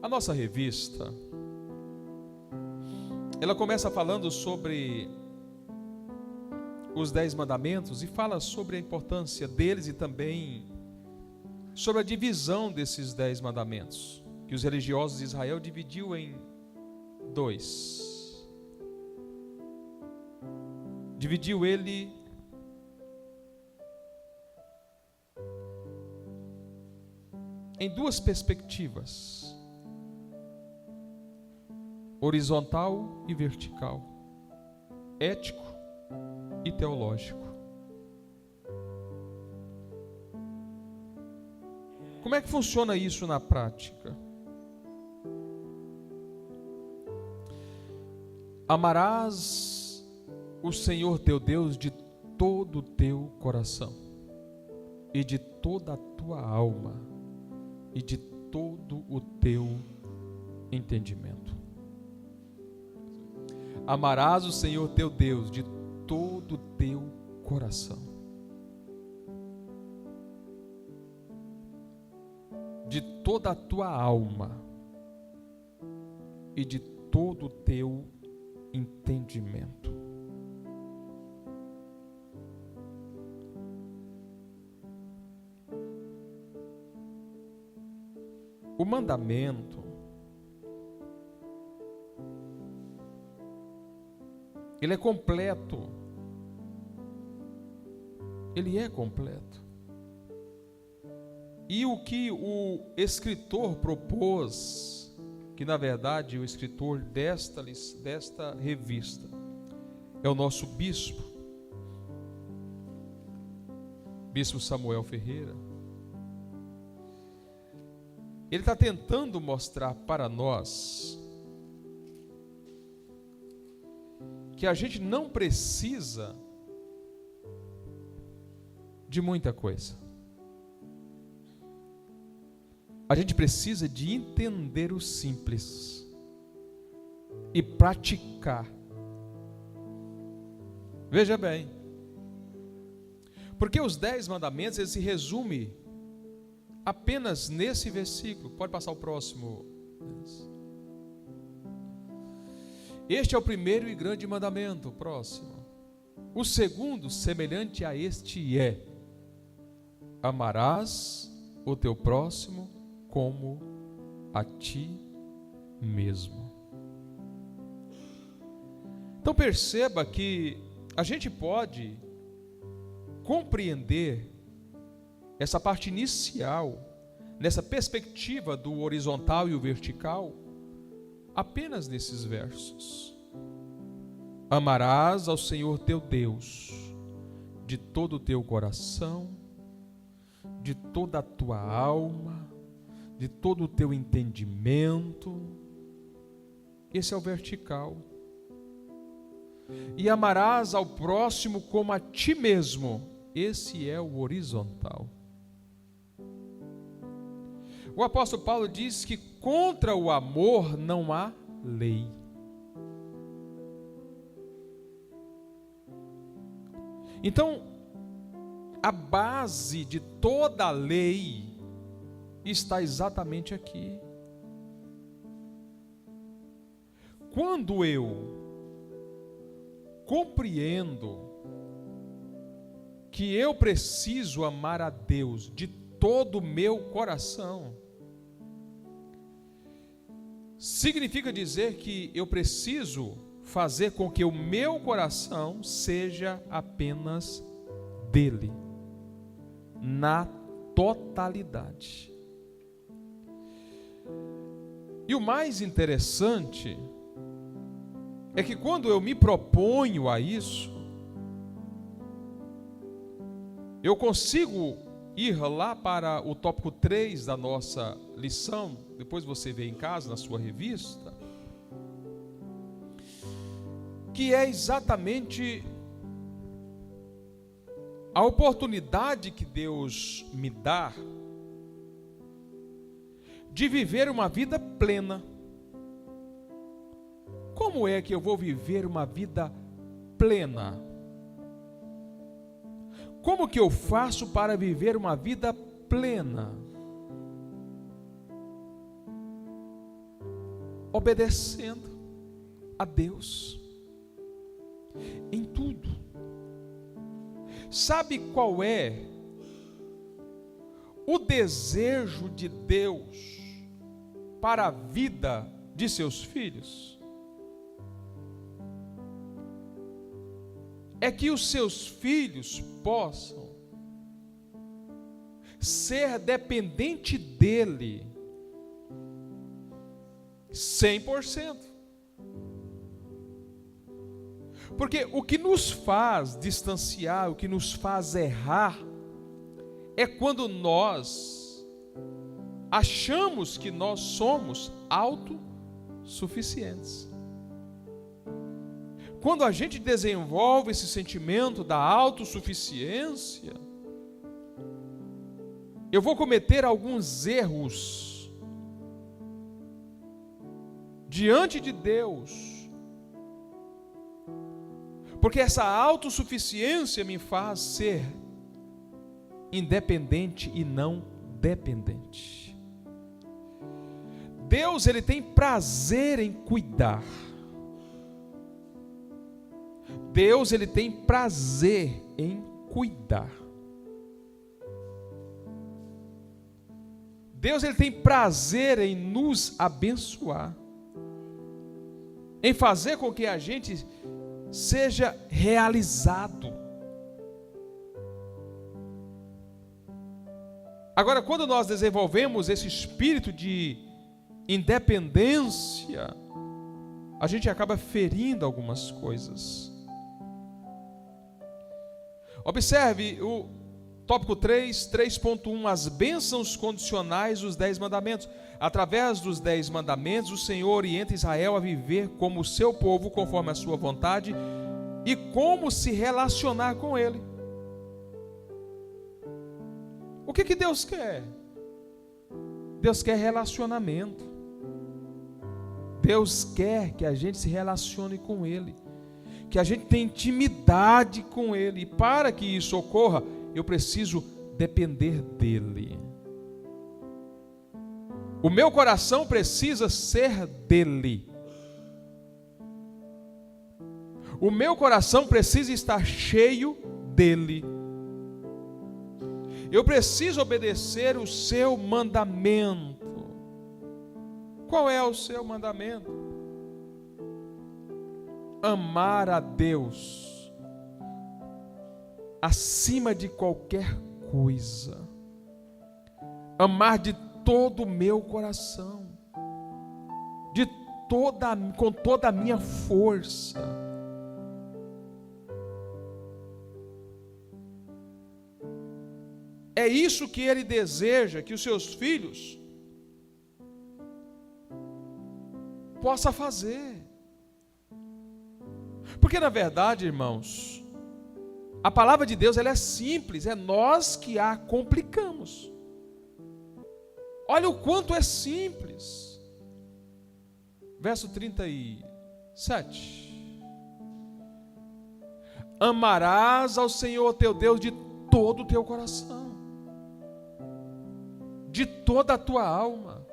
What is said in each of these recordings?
A nossa revista, ela começa falando sobre os 10 mandamentos e fala sobre a importância deles e também sobre a divisão desses 10 mandamentos, que os religiosos de Israel dividiu em 2. Dividiu ele em 2 perspectivas: horizontal e vertical, ético e teológico. Como é que funciona isso na prática? Amarás o Senhor teu Deus de todo o teu coração, e de toda a tua alma, e de todo o teu entendimento. Amarás o Senhor teu Deus de todo o teu coração, de toda a tua alma e de todo o teu entendimento. O mandamento, ele é completo. Ele é completo. E o que o escritor propôs, que na verdade o escritor desta revista é o nosso bispo Samuel Ferreira. Ele está tentando mostrar para nós que a gente não precisa de muita coisa. A gente precisa de entender o simples e praticar. Veja bem, porque os 10 mandamentos, eles se resumem apenas nesse versículo. Pode passar o próximo. Este é o primeiro e grande mandamento. Próximo. O segundo, semelhante a este, é: amarás o teu próximo como a ti mesmo. Então perceba que a gente pode compreender essa parte inicial, nessa perspectiva do horizontal e o vertical, apenas nesses versos. Amarás ao Senhor teu Deus de todo o teu coração, de toda a tua alma, de todo o teu entendimento. Esse é o vertical. E amarás ao próximo como a ti mesmo. Esse é o horizontal. O apóstolo Paulo diz que contra o amor não há lei. Então, a base de toda a lei está exatamente aqui. Quando eu compreendo que eu preciso amar a Deus de todo o meu coração, significa dizer que eu preciso fazer com que o meu coração seja apenas dele, na totalidade. E o mais interessante é que quando eu me proponho a isso, eu consigo ir lá para o tópico 3 da nossa lição, depois você vê em casa, na sua revista, que é exatamente a oportunidade que Deus me dá de viver uma vida plena. Como é que eu vou viver uma vida plena? Como que eu faço para viver uma vida plena? obedecendo a Deus em tudo. Sabe qual é o desejo de Deus para a vida de seus filhos? É que os seus filhos possam ser dependente dele 100%. Porque o que nos faz distanciar, o que nos faz errar, é quando nós achamos que nós somos autossuficientes. Quando a gente desenvolve esse sentimento da autossuficiência, eu vou cometer alguns erros diante de Deus, porque essa autossuficiência me faz ser independente e não dependente. Deus, ele tem prazer em cuidar. Deus, ele tem prazer em cuidar. Deus, ele tem prazer em nos abençoar, em fazer com que a gente seja realizado. Agora, quando nós desenvolvemos esse espírito de independência, a gente acaba ferindo algumas coisas. Observe o tópico 3.1, as bênçãos condicionais dos 10 mandamentos. Através dos 10 mandamentos, o Senhor orienta Israel a viver como o seu povo, conforme a sua vontade, e como se relacionar com ele. O que Deus quer? Deus quer relacionamento. Deus quer que a gente se relacione com ele, que a gente tenha intimidade com ele. E para que isso ocorra, eu preciso depender dele. O meu coração precisa ser dele. O meu coração precisa estar cheio dele. Eu preciso obedecer o seu mandamento. Qual é o seu mandamento? Amar a Deus acima de qualquer coisa. Amar de todo o meu coração, com toda a minha força. É isso que ele deseja que os seus filhos possam fazer. Porque na verdade, irmãos, a palavra de Deus ela é simples, é nós que a complicamos. Olha o quanto é simples. Verso 37. Amarás ao Senhor teu Deus de todo o teu coração, de toda a tua alma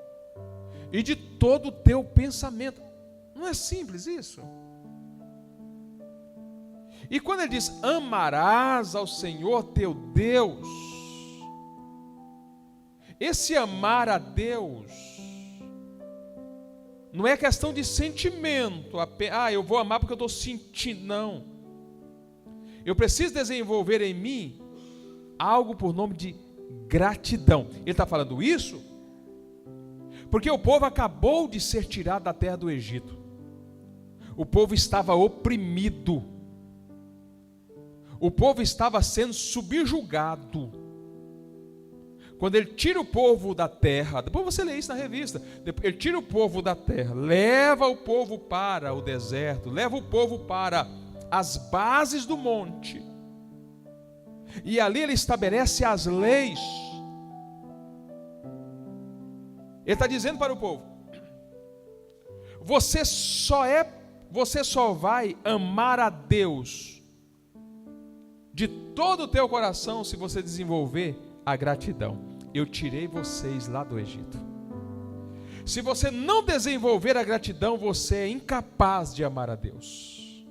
e de todo o teu pensamento. Não é simples isso? E quando ele diz amarás ao Senhor teu Deus, esse amar a Deus não é questão de sentimento, eu vou amar porque eu estou sentindo, não. Eu preciso desenvolver em mim algo por nome de gratidão. Ele está falando isso porque o povo acabou de ser tirado da terra do Egito. O povo estava oprimido. O povo estava sendo subjugado. Quando ele tira o povo da terra, depois você lê isso na revista, ele tira o povo da terra, leva o povo para o deserto, leva o povo para as bases do monte, e ali ele estabelece as leis. Ele está dizendo para o povo: você só vai amar a Deus de todo o teu coração se você desenvolver a gratidão. Eu tirei vocês lá do Egito. Se você não desenvolver a gratidão, você é incapaz de amar a Deus.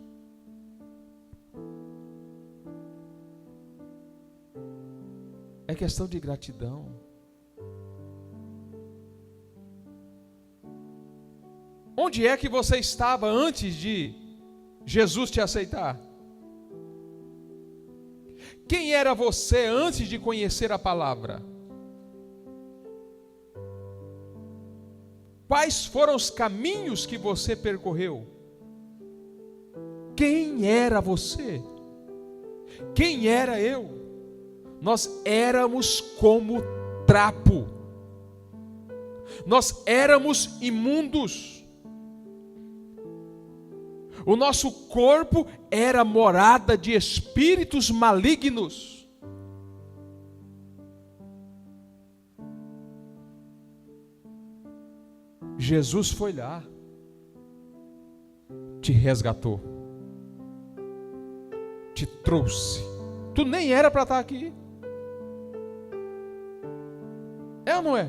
É questão de gratidão. Onde é que você estava antes de Jesus te aceitar? Quem era você antes de conhecer a palavra? Quais foram os caminhos que você percorreu? Quem era você? Quem era eu? Nós éramos como trapo. Nós éramos imundos. O nosso corpo era morada de espíritos malignos. Jesus foi lá, te resgatou, te trouxe. Tu nem era para estar aqui. É ou não é?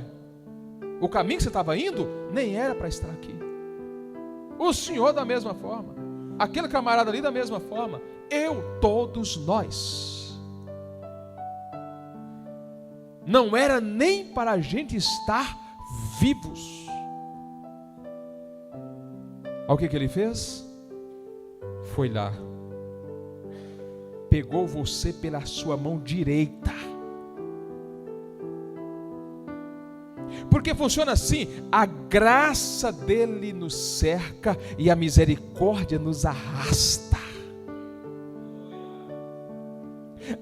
O caminho que você estava indo nem era para estar aqui. O Senhor da mesma forma, aquele camarada ali da mesma forma, eu, todos nós. Não era nem para a gente estar vivos. Olha o que ele fez? Foi lá, pegou você pela sua mão direita. Porque funciona assim: a graça dele nos cerca e a misericórdia nos arrasta.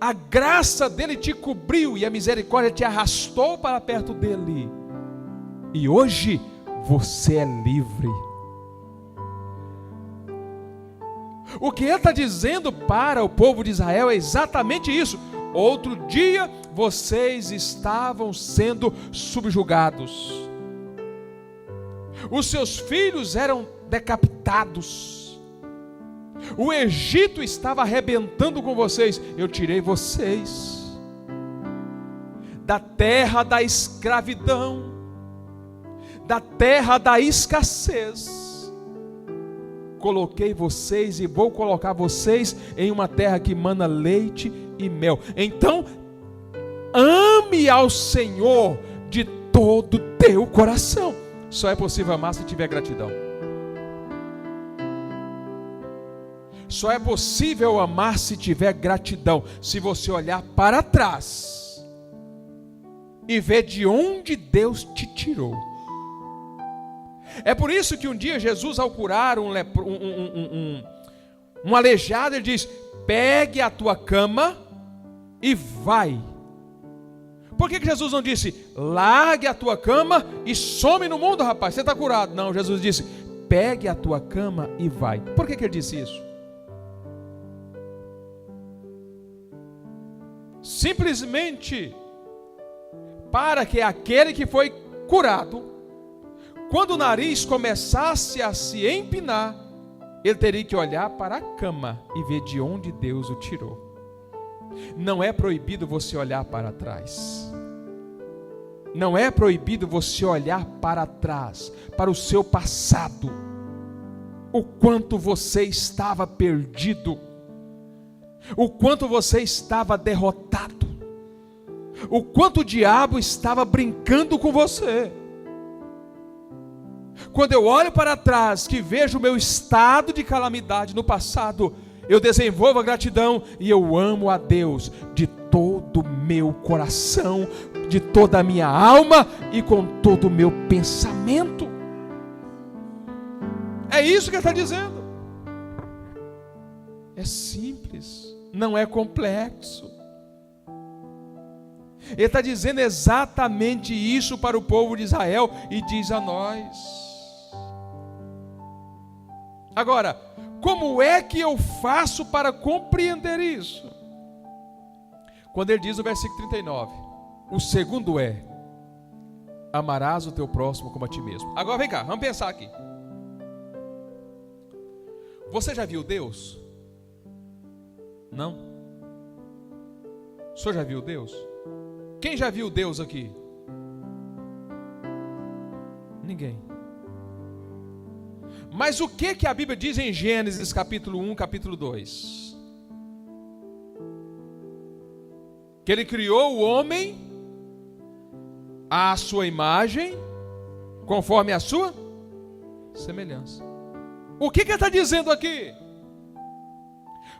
A graça dele te cobriu e a misericórdia te arrastou para perto dele. E hoje você é livre. O que ele está dizendo para o povo de Israel é exatamente isso. Outro dia vocês estavam sendo subjugados. Os seus filhos eram decapitados. O Egito estava arrebentando com vocês. Eu tirei vocês da terra da escravidão, da terra da escassez. Coloquei vocês e vou colocar vocês em uma terra que mana leite e mel. Então, ame ao Senhor de todo o teu coração. Só é possível amar se tiver gratidão. Só é possível amar se tiver gratidão. Se você olhar para trás e ver de onde Deus te tirou. É por isso que um dia Jesus, ao curar um aleijado, ele diz: pegue a tua cama e vai. Por que Jesus não disse: largue a tua cama e some no mundo, rapaz, você está curado? Não, Jesus disse: pegue a tua cama e vai. Por que ele disse isso? Simplesmente para que aquele que foi curado, quando o nariz começasse a se empinar, ele teria que olhar para a cama e ver de onde Deus o tirou. Não é proibido você olhar para trás. Não é proibido você olhar para trás, para o seu passado. O quanto você estava perdido. O quanto você estava derrotado. O quanto o diabo estava brincando com você. Quando eu olho para trás, que vejo o meu estado de calamidade no passado, eu desenvolvo a gratidão e eu amo a Deus de todo o meu coração, de toda a minha alma e com todo o meu pensamento. É isso que ele está dizendo. É simples, não é complexo. Ele está dizendo exatamente isso para o povo de Israel e diz a nós. Agora, como é que eu faço para compreender isso? Quando ele diz no versículo 39, o segundo é: amarás o teu próximo como a ti mesmo. Agora vem cá, vamos pensar aqui. Você já viu Deus? Não? O senhor já viu Deus? Quem já viu Deus aqui? Ninguém. Mas o que a Bíblia diz em Gênesis capítulo 1, capítulo 2? Que Ele criou o homem à sua imagem, conforme a sua semelhança. O que Ele está dizendo aqui?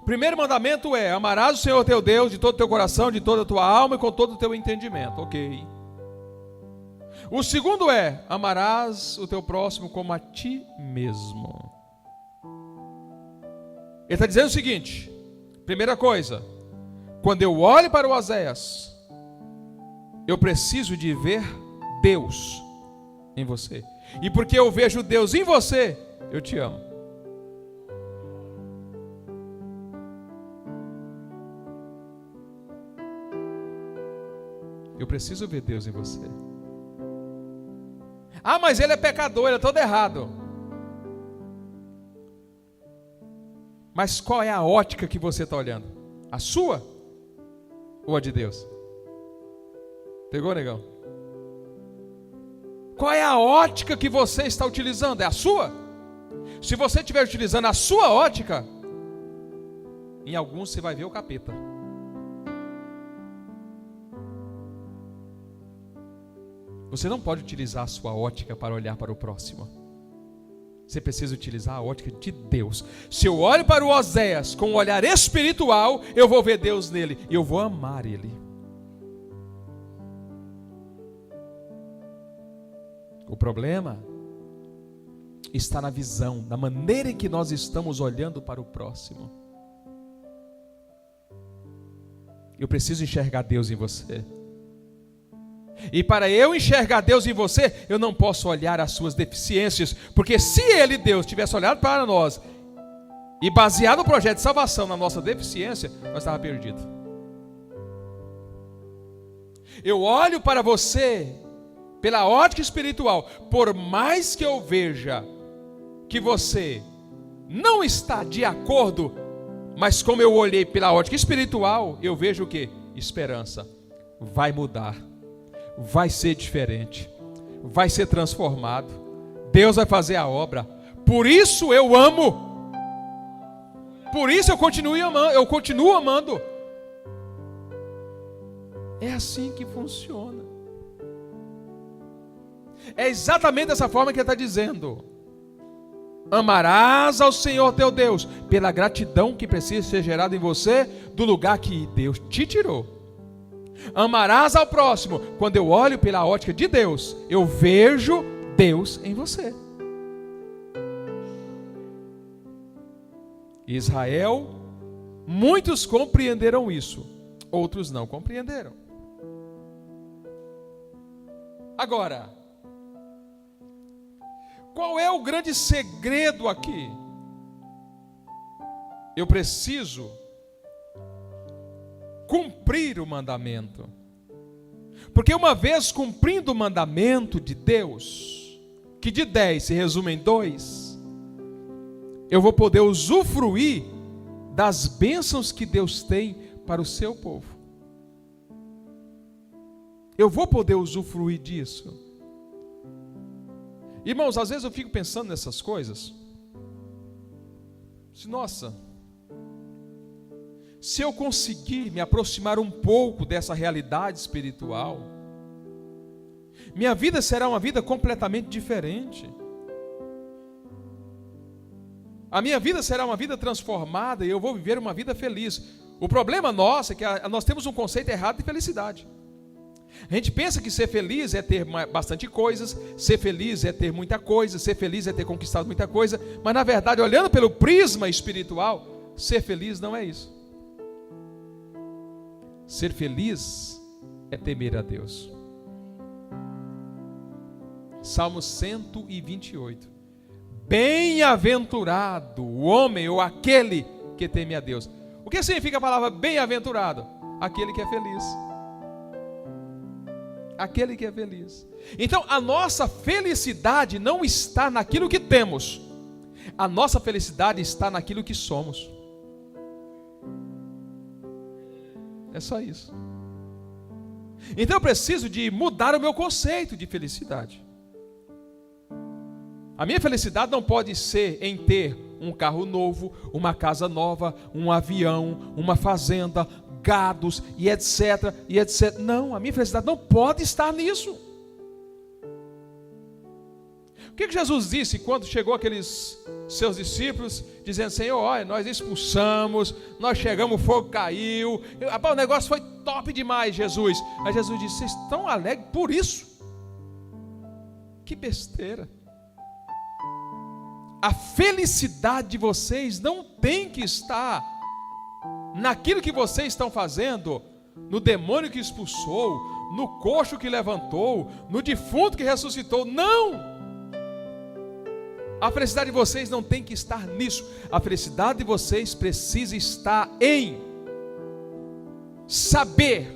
Primeiro mandamento é: amarás o Senhor teu Deus de todo o teu coração, de toda a tua alma e com todo o teu entendimento. Ok. O segundo é: amarás o teu próximo como a ti mesmo. Ele está dizendo o seguinte: primeira coisa, quando eu olho para o Oséias, eu preciso de ver Deus em você. E porque eu vejo Deus em você, eu te amo. Eu preciso ver Deus em você. Ah, mas ele é pecador, ele é todo errado. Mas qual é a ótica que você está olhando? A sua ou a de Deus? Pegou, negão? Qual é a ótica que você está utilizando? É a sua? Se você estiver utilizando a sua ótica, em alguns você vai ver o capeta. Você não pode utilizar a sua ótica para olhar para o próximo. Você precisa utilizar a ótica de Deus. Se eu olho para o Oséias com um olhar espiritual, eu vou ver Deus nele e eu vou amar ele. O problema está na visão, na maneira em que nós estamos olhando para o próximo. Eu preciso enxergar Deus em você. E para eu enxergar Deus em você, eu não posso olhar as suas deficiências, porque se Ele, Deus, tivesse olhado para nós e baseado o projeto de salvação na nossa deficiência, nós estávamos perdidos. Eu olho para você pela ótica espiritual, por mais que eu veja que você não está de acordo, mas como eu olhei pela ótica espiritual, eu vejo o quê? Esperança. Vai mudar. Vai ser diferente, vai ser transformado, Deus vai fazer a obra. Por isso eu amo, por isso eu continuo amando. É assim que funciona. É exatamente dessa forma que ele está dizendo: amarás ao Senhor teu Deus pela gratidão que precisa ser gerada em você do lugar que Deus te tirou. Amarás ao próximo. Quando eu olho pela ótica de Deus, eu vejo Deus em você. Israel, muitos compreenderam isso, outros não compreenderam. Agora, qual é o grande segredo aqui? Eu preciso cumprir o mandamento. Porque uma vez cumprindo o mandamento de Deus, que de 10 se resume em 2, eu vou poder usufruir das bênçãos que Deus tem para o seu povo. Eu vou poder usufruir disso. Irmãos, às vezes eu fico pensando nessas coisas. Nossa, se eu conseguir me aproximar um pouco dessa realidade espiritual, minha vida será uma vida completamente diferente. A minha vida será uma vida transformada e eu vou viver uma vida feliz. O problema nosso é que nós temos um conceito errado de felicidade. A gente pensa que ser feliz é ter bastante coisas, ser feliz é ter muita coisa, ser feliz é ter conquistado muita coisa, mas na verdade, olhando pelo prisma espiritual, ser feliz não é isso. Ser feliz é temer a Deus. Salmo 128. Bem-aventurado o homem ou aquele que teme a Deus. O que significa a palavra bem-aventurado? Aquele que é feliz. Aquele que é feliz. Então a nossa felicidade não está naquilo que temos. A nossa felicidade está naquilo que somos. É só isso. Então eu preciso de mudar o meu conceito de felicidade. A minha felicidade não pode ser em ter um carro novo, uma casa nova, um avião, uma fazenda, gados e etc, e etc. Não, a minha felicidade não pode estar nisso. O que Jesus disse quando chegou aqueles seus discípulos, dizendo: Senhor, olha, nós expulsamos, nós chegamos, o fogo caiu, o negócio foi top demais, Jesus. Aí Jesus disse: vocês estão alegres por isso? Que besteira. A felicidade de vocês não tem que estar naquilo que vocês estão fazendo, no demônio que expulsou, no coxo que levantou, no defunto que ressuscitou. Não! A felicidade de vocês não tem que estar nisso. A felicidade de vocês precisa estar em saber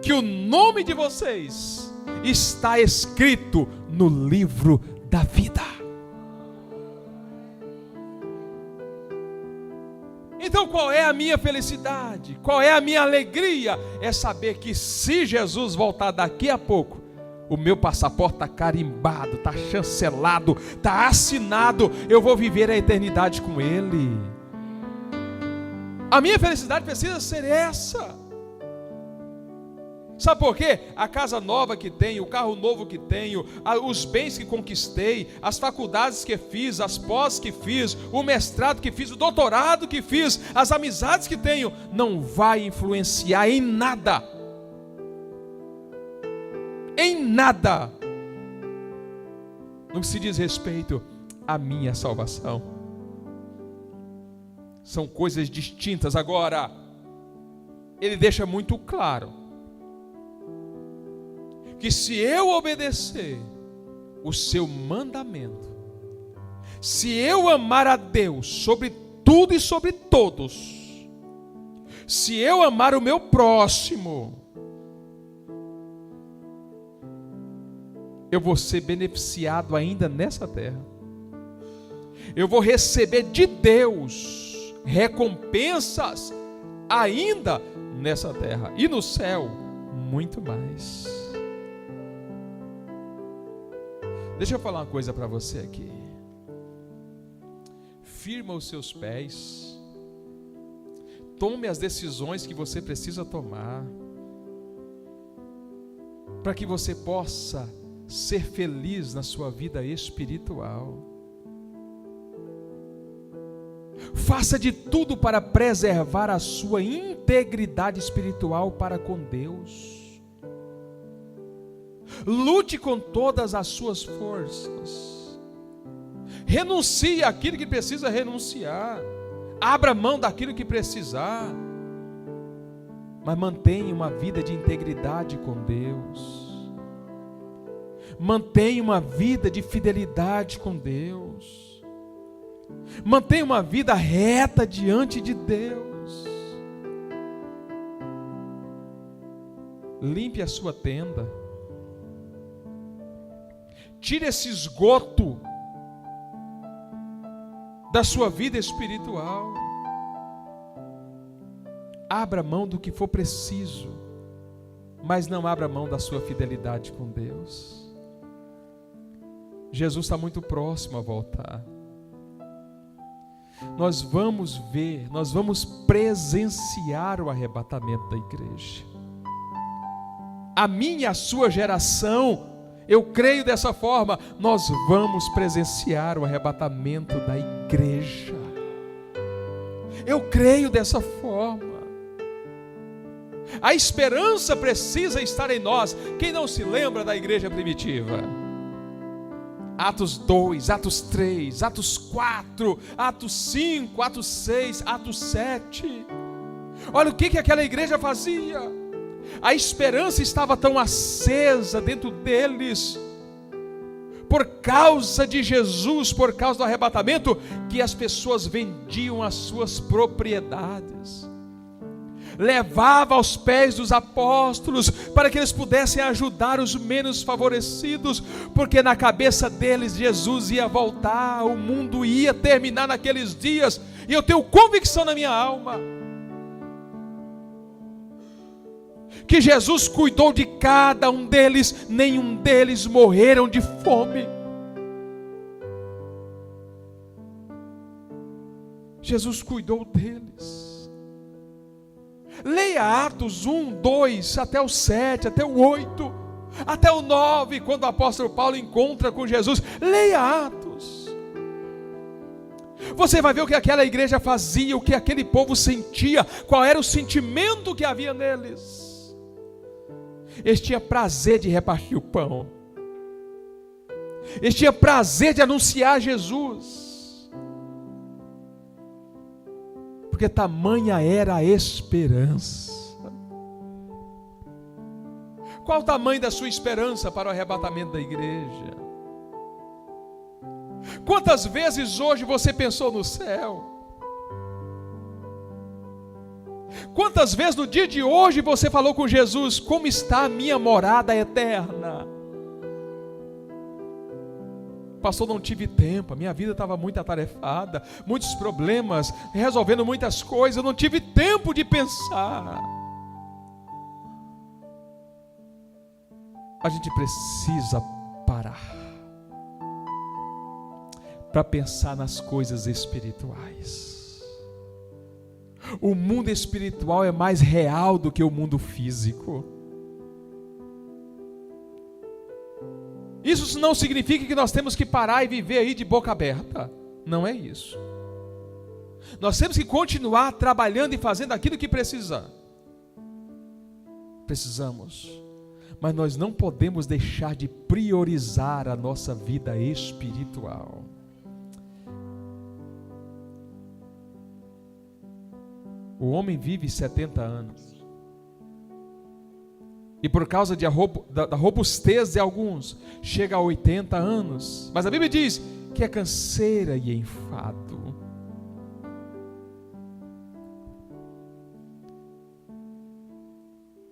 que o nome de vocês está escrito no livro da vida. Então qual é a minha felicidade? Qual é a minha alegria? É saber que se Jesus voltar daqui a pouco, o meu passaporte está carimbado, está chancelado, está assinado, eu vou viver a eternidade com Ele. A minha felicidade precisa ser essa. Sabe por quê? A casa nova que tenho, o carro novo que tenho, os bens que conquistei, as faculdades que fiz, as pós que fiz, o mestrado que fiz, o doutorado que fiz, as amizades que tenho, não vai influenciar em nada. Em nada. No que se diz respeito à minha salvação. São coisas distintas. Agora, ele deixa muito claro que se eu obedecer o seu mandamento, se eu amar a Deus sobre tudo e sobre todos, se eu amar o meu próximo, eu vou ser beneficiado ainda nessa terra. Eu vou receber de Deus recompensas ainda nessa terra. E no céu, muito mais. Deixa eu falar uma coisa para você aqui. Firma os seus pés. Tome as decisões que você precisa tomar, para que você possa ser feliz na sua vida espiritual. Faça de tudo para preservar a sua integridade espiritual para com Deus. Lute com todas as suas forças. Renuncie àquilo que precisa renunciar. Abra mão daquilo que precisar. Mas mantenha uma vida de integridade com Deus. Mantenha uma vida de fidelidade com Deus. Mantenha uma vida reta diante de Deus. Limpe a sua tenda. Tire esse esgoto da sua vida espiritual. Abra mão do que for preciso, mas não abra mão da sua fidelidade com Deus. Jesus está muito próximo a voltar. Nós vamos ver, nós vamos presenciar o arrebatamento da igreja. A minha e a sua geração, eu creio dessa forma, nós vamos presenciar o arrebatamento da igreja. Eu creio dessa forma. A esperança precisa estar em nós. Quem não se lembra da igreja primitiva? Atos 2, Atos 3, Atos 4, Atos 5, Atos 6, Atos 7. Olha o que aquela igreja fazia. A esperança estava tão acesa dentro deles, por causa de Jesus, por causa do arrebatamento, que as pessoas vendiam as suas propriedades, levavam aos pés dos apóstolos, para que eles pudessem ajudar os menos favorecidos, porque na cabeça deles Jesus ia voltar, o mundo ia terminar naqueles dias, e eu tenho convicção na minha alma, que Jesus cuidou de cada um deles, nenhum deles morreram de fome. Jesus cuidou deles. Leia Atos 1, 2, até o 7, até o 8, até o 9, quando o apóstolo Paulo encontra com Jesus. Leia Atos. Você vai ver o que aquela igreja fazia, o que aquele povo sentia, qual era o sentimento que havia neles. Eles tinham prazer de repartir o pão. Eles tinham prazer de anunciar Jesus. Porque tamanha era a esperança. Qual o tamanho da sua esperança para o arrebatamento da igreja? Quantas vezes hoje você pensou no céu? Quantas vezes no dia de hoje você falou com Jesus: como está a minha morada eterna? Pastor, não tive tempo, a minha vida estava muito atarefada, muitos problemas, resolvendo muitas coisas, eu não tive tempo de pensar. A gente precisa parar para pensar nas coisas espirituais. O mundo espiritual é mais real do que o mundo físico. Isso não significa que nós temos que parar e viver aí de boca aberta. Não é isso. Nós temos que continuar trabalhando e fazendo aquilo que precisamos. Mas nós não podemos deixar de priorizar a nossa vida espiritual. O homem vive 70 anos. E por causa da robustez de alguns, chega a 80 anos. Mas a Bíblia diz que é canseira e enfado.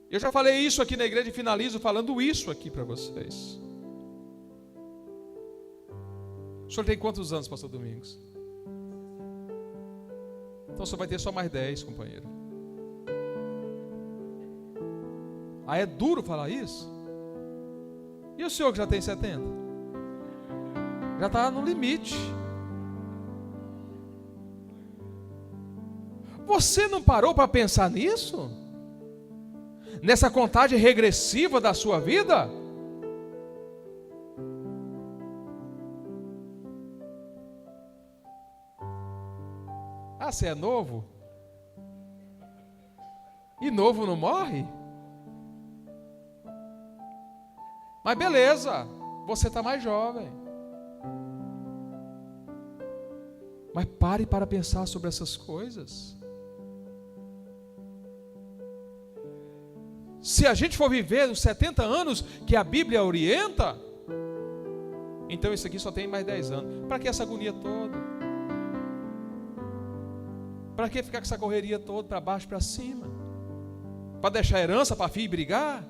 Eu já falei isso aqui na igreja e finalizo falando isso aqui para vocês. O senhor tem quantos anos, pastor Domingos? Então você vai ter só mais 10, companheiro. Ah, é duro falar isso? E o senhor que já tem 70? Já está no limite. Você não parou para pensar nisso? Nessa contagem regressiva da sua vida? Ah, você é novo? E novo não morre? Mas beleza, você está mais jovem. Mas pare para pensar sobre essas coisas. Se a gente for viver os 70 anos que a Bíblia orienta, então isso aqui só tem mais 10 anos. Para que essa agonia toda? Para que ficar com essa correria toda, para baixo e para cima? Para deixar herança para filho brigar?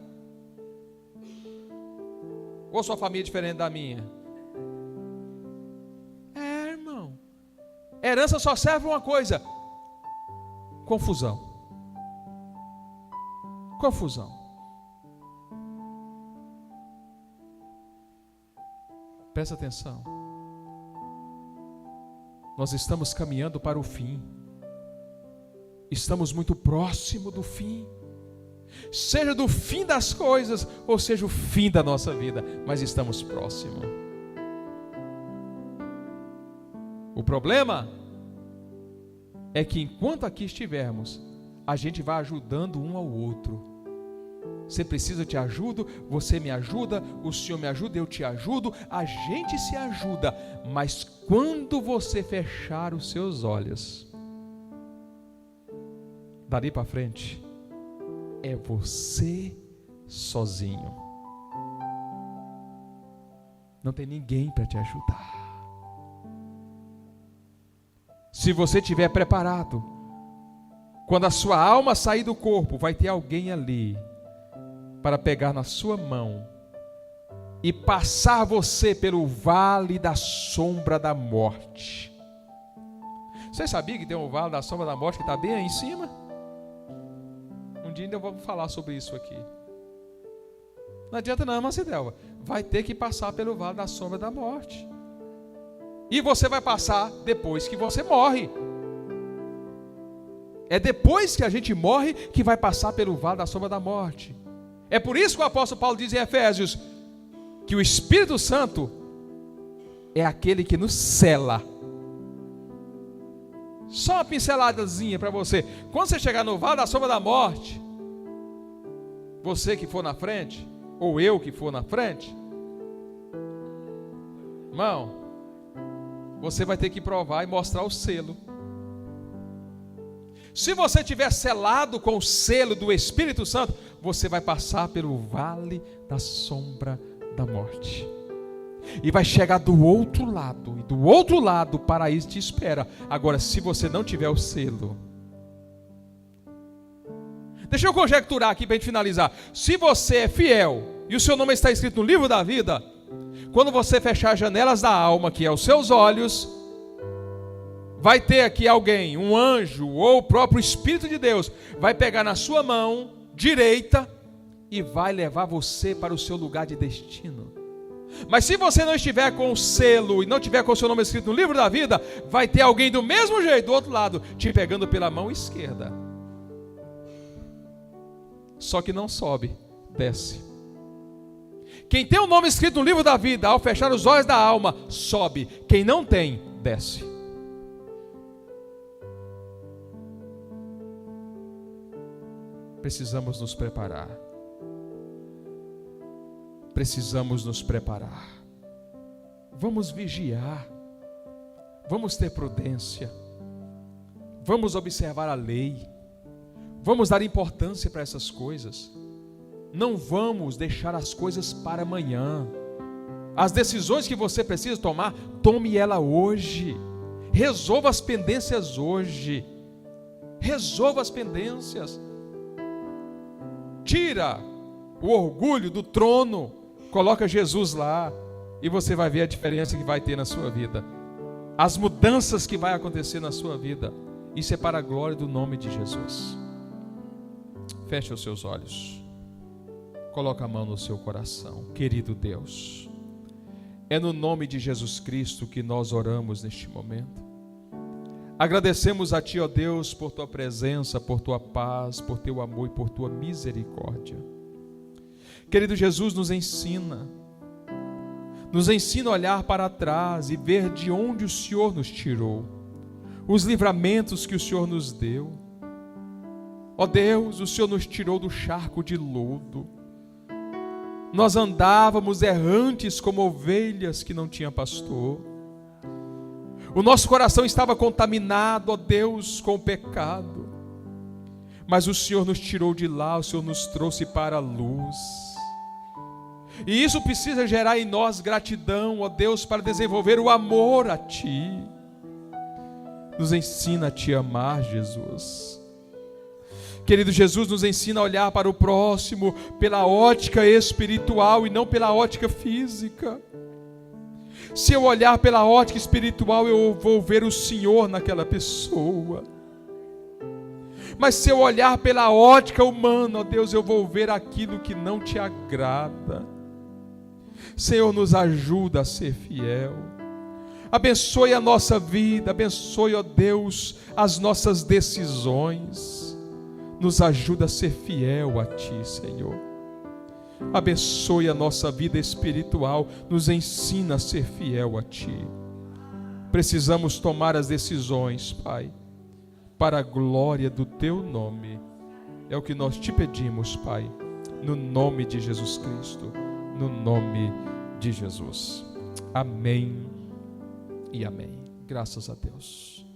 Ou sua família é diferente da minha? É, irmão. Herança só serve uma coisa: confusão. Confusão. Presta atenção. Nós estamos caminhando para o fim. Estamos muito próximo do fim. Seja do fim das coisas, ou seja o fim da nossa vida, mas estamos próximos. O problema é que enquanto aqui estivermos, a gente vai ajudando um ao outro. Você precisa, eu te ajudo, você me ajuda, o Senhor me ajuda, eu te ajudo, a gente se ajuda. Mas quando você fechar os seus olhos, dali para frente, é você sozinho. Não tem ninguém para te ajudar. Se você estiver preparado, quando a sua alma sair do corpo, vai ter alguém ali para pegar na sua mão e passar você pelo vale da sombra da morte. Você sabia que tem um vale da sombra da morte que está bem aí em cima? Um dia ainda eu vou falar sobre isso aqui. Não adianta não, irmã Cidelva. Vai ter que passar pelo vale da sombra da morte. E você vai passar depois que você morre. É depois que a gente morre que vai passar pelo vale da sombra da morte. É por isso que o apóstolo Paulo diz em Efésios que o Espírito Santo é aquele que nos sela. Só uma pinceladazinha para você. Quando você chegar no vale da sombra da morte, você que for na frente, ou eu que for na frente, irmão, você vai ter que provar e mostrar o selo. Se você tiver selado com o selo do Espírito Santo, você vai passar pelo vale da sombra da morte. E vai chegar do outro lado. E do outro lado o paraíso te espera. Agora, se você não tiver o selo, deixa eu conjecturar aqui para a gente finalizar. Se você é fiel e o seu nome está escrito no livro da vida, quando você fechar as janelas da alma, que é os seus olhos, vai ter aqui alguém, um anjo ou o próprio Espírito de Deus, vai pegar na sua mão direita e vai levar você para o seu lugar de destino. Mas se você não estiver com o selo e não tiver com o seu nome escrito no livro da vida, vai ter alguém do mesmo jeito, do outro lado, te pegando pela mão esquerda. Só que não sobe, desce. Quem tem o nome escrito no livro da vida, ao fechar os olhos da alma, sobe. Quem não tem, desce. Precisamos nos preparar. Precisamos nos preparar. Vamos vigiar. Vamos ter prudência. Vamos observar a lei. Vamos dar importância para essas coisas. Não vamos deixar as coisas para amanhã. As decisões que você precisa tomar, tome ela hoje. Resolva as pendências hoje. Resolva as pendências. Tira o orgulho do trono, coloca Jesus lá e você vai ver a diferença que vai ter na sua vida. As mudanças que vai acontecer na sua vida. Isso é para a glória do nome de Jesus. Feche os seus olhos. Coloca a mão no seu coração. Querido Deus, é no nome de Jesus Cristo que nós oramos neste momento. Agradecemos a Ti, ó Deus, por Tua presença, por Tua paz, por Teu amor e por Tua misericórdia. Querido Jesus, nos ensina a olhar para trás e ver de onde o Senhor nos tirou, os livramentos que o Senhor nos deu. Ó Deus, o Senhor nos tirou do charco de lodo. Nós andávamos errantes como ovelhas que não tinham pastor. O nosso coração estava contaminado, ó Deus, com o pecado. Mas o Senhor nos tirou de lá, o Senhor nos trouxe para a luz. E isso precisa gerar em nós gratidão, ó Deus, para desenvolver o amor a Ti. Nos ensina a Te amar, Jesus. Querido Jesus, nos ensina a olhar para o próximo pela ótica espiritual e não pela ótica física. Se eu olhar pela ótica espiritual, eu vou ver o Senhor naquela pessoa. Mas se eu olhar pela ótica humana, ó Deus, eu vou ver aquilo que não Te agrada. Senhor, nos ajuda a ser fiel. Abençoe a nossa vida, abençoe, ó Deus, as nossas decisões. Nos ajuda a ser fiel a Ti, Senhor. Abençoe a nossa vida espiritual, nos ensina a ser fiel a Ti. Precisamos tomar as decisões, Pai, para a glória do Teu nome. É o que nós Te pedimos, Pai, no nome de Jesus Cristo, no nome de Jesus. Amém e amém. Graças a Deus.